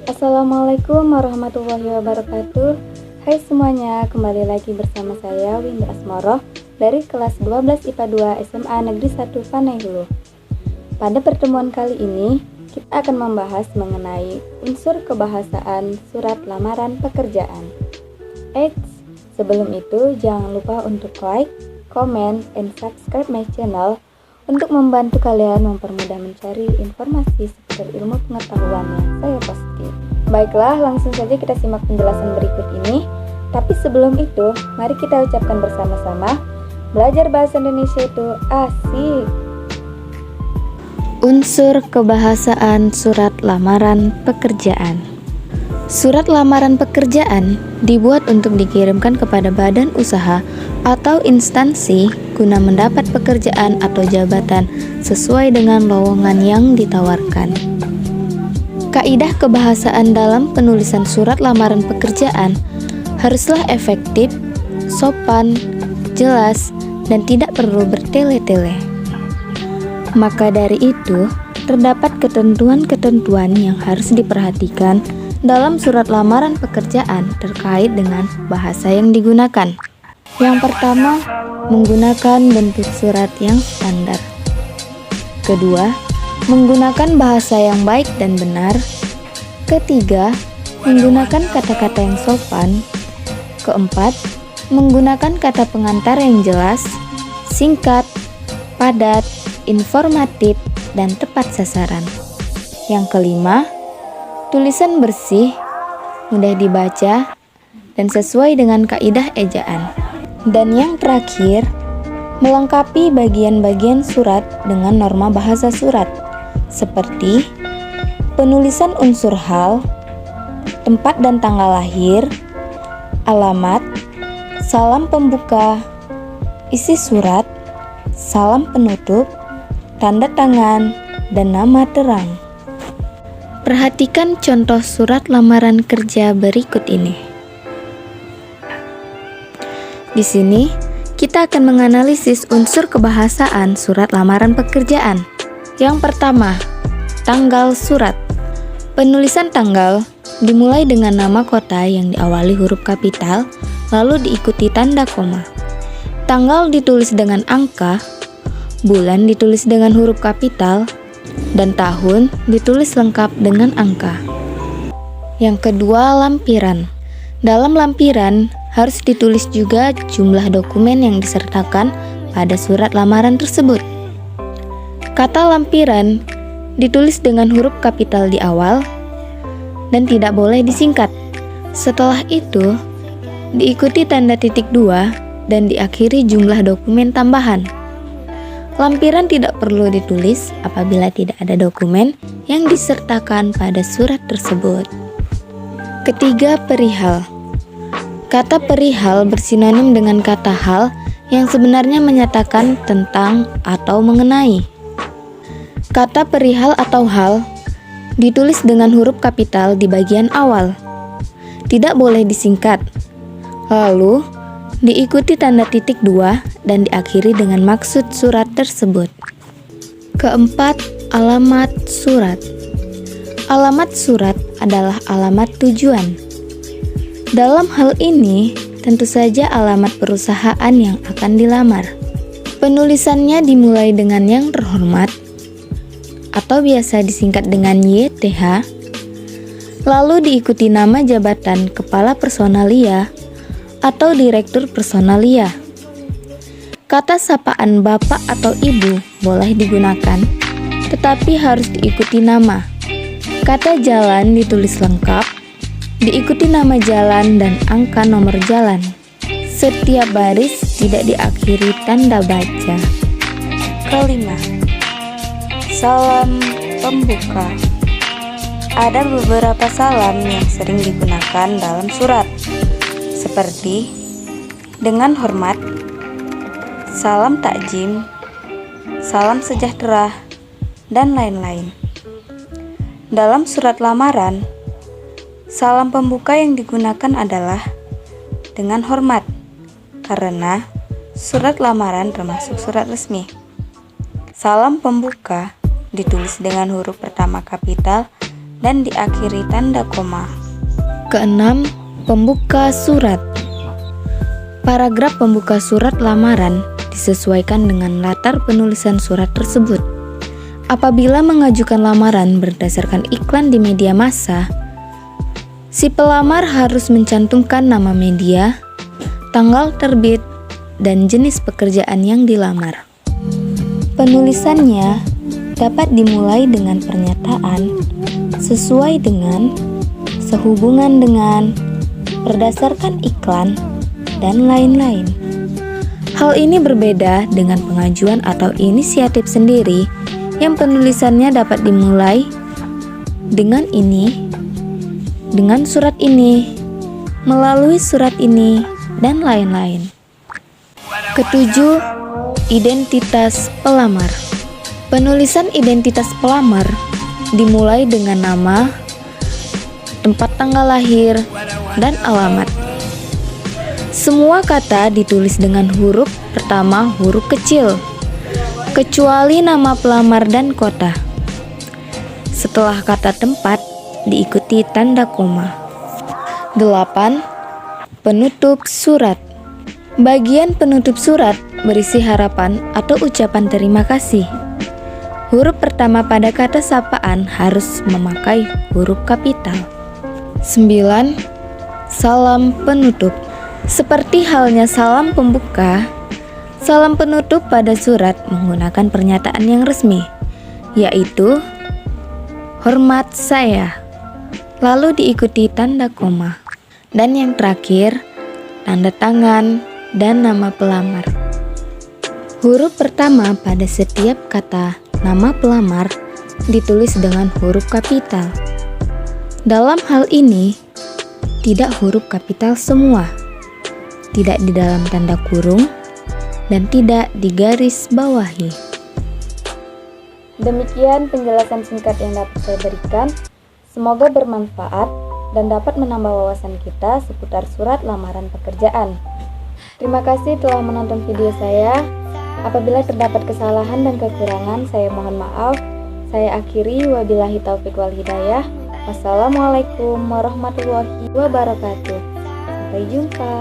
Assalamualaikum warahmatullahi wabarakatuh. Hai semuanya, kembali lagi bersama saya Winda Asmoroh dari kelas 12 IPA 2 SMA Negeri 1 Panai Hulu. Pada pertemuan kali ini, kita akan membahas mengenai unsur kebahasaan surat lamaran pekerjaan. Sebelum itu jangan lupa untuk like, comment, and subscribe my channel untuk membantu kalian mempermudah mencari informasi seputar ilmu pengetahuan yang saya posting. Baiklah, langsung saja kita simak penjelasan berikut ini. Tapi sebelum itu, mari kita ucapkan bersama-sama, belajar bahasa Indonesia itu asik. Unsur kebahasaan surat lamaran pekerjaan. Surat lamaran pekerjaan dibuat untuk dikirimkan kepada badan usaha atau instansi guna mendapat pekerjaan atau jabatan sesuai dengan lowongan yang ditawarkan. Kaidah kebahasaan dalam penulisan surat lamaran pekerjaan haruslah efektif, sopan, jelas, dan tidak perlu bertele-tele. Maka dari itu, terdapat ketentuan-ketentuan yang harus diperhatikan dalam surat lamaran pekerjaan terkait dengan bahasa yang digunakan. Yang pertama, menggunakan bentuk surat yang standar. Kedua, menggunakan bahasa yang baik dan benar. Ketiga, menggunakan kata-kata yang sopan. Keempat, menggunakan kata pengantar yang jelas, singkat, padat, informatif, dan tepat sasaran. Yang kelima, tulisan bersih, mudah dibaca, dan sesuai dengan kaidah ejaan. Dan yang terakhir, melengkapi bagian-bagian surat dengan norma bahasa surat, seperti penulisan unsur hal, tempat dan tanggal lahir, alamat, salam pembuka, isi surat, salam penutup, tanda tangan, dan nama terang. Perhatikan contoh surat lamaran kerja berikut ini. Di sini, kita akan menganalisis unsur kebahasaan surat lamaran pekerjaan. Yang pertama, tanggal surat. Penulisan tanggal dimulai dengan nama kota yang diawali huruf kapital, lalu diikuti tanda koma. Tanggal ditulis dengan angka, bulan ditulis dengan huruf kapital, dan tahun ditulis lengkap dengan angka. Yang kedua, lampiran. Dalam lampiran harus ditulis juga jumlah dokumen yang disertakan pada surat lamaran tersebut. Kata lampiran ditulis dengan huruf kapital di awal dan tidak boleh disingkat. Setelah itu, diikuti tanda titik 2 dan diakhiri jumlah dokumen tambahan. Lampiran tidak perlu ditulis apabila tidak ada dokumen yang disertakan pada surat tersebut. Ketiga, perihal. Kata perihal bersinonim dengan kata hal yang sebenarnya menyatakan tentang atau mengenai. Kata perihal atau hal ditulis dengan huruf kapital di bagian awal. Tidak boleh disingkat. Lalu, diikuti tanda titik 2 dan diakhiri dengan maksud surat tersebut. Keempat, alamat surat. Alamat surat adalah alamat tujuan. Dalam hal ini, tentu saja alamat perusahaan yang akan dilamar. Penulisannya dimulai dengan yang terhormat atau biasa disingkat dengan YTH, lalu diikuti nama jabatan kepala personalia atau direktur personalia. Kata sapaan bapak atau ibu boleh digunakan, tetapi harus diikuti nama. Kata jalan ditulis lengkap, diikuti nama jalan dan angka nomor jalan. Setiap baris tidak diakhiri tanda baca. Kelima, salam pembuka. Ada beberapa salam yang sering digunakan dalam surat, seperti dengan hormat, salam takjim, salam sejahtera, dan lain-lain. Dalam surat lamaran, salam pembuka yang digunakan adalah dengan hormat, karena surat lamaran termasuk surat resmi. Salam pembuka ditulis dengan huruf pertama kapital dan diakhiri tanda koma. Keenam, pembuka surat. Paragraf pembuka surat lamaran disesuaikan dengan latar penulisan surat tersebut. Apabila mengajukan lamaran berdasarkan iklan di media massa, si pelamar harus mencantumkan nama media, tanggal terbit, dan jenis pekerjaan yang dilamar. Penulisannya dapat dimulai dengan pernyataan sesuai dengan, sehubungan dengan, berdasarkan iklan, dan lain-lain. Hal ini berbeda dengan pengajuan atau inisiatif sendiri yang penulisannya dapat dimulai dengan ini, dengan surat ini, melalui surat ini, dan lain-lain. Ketujuh, identitas pelamar. Penulisan identitas pelamar dimulai dengan nama, tempat tanggal lahir, dan alamat. Semua kata ditulis dengan huruf pertama huruf kecil, kecuali nama pelamar dan kota. Setelah kata tempat, diikuti tanda koma. 8. Penutup surat. Bagian penutup surat berisi harapan atau ucapan terima kasih. Huruf pertama pada kata sapaan harus memakai huruf kapital. 9. Salam penutup. Seperti halnya salam pembuka, salam penutup pada surat menggunakan pernyataan yang resmi, yaitu hormat saya, lalu diikuti tanda koma. Dan yang terakhir, tanda tangan dan nama pelamar. Huruf pertama pada setiap kata nama pelamar ditulis dengan huruf kapital. Dalam hal ini, tidak huruf kapital semua, tidak di dalam tanda kurung, dan tidak digaris bawahi. Demikian penjelasan singkat yang dapat saya berikan. Semoga bermanfaat dan dapat menambah wawasan kita seputar surat lamaran pekerjaan. Terima kasih telah menonton video saya. Apabila terdapat kesalahan dan kekurangan, saya mohon maaf. Saya akhiri, wabillahi taufik wal hidayah. Wassalamualaikum warahmatullahi wabarakatuh. Sampai jumpa.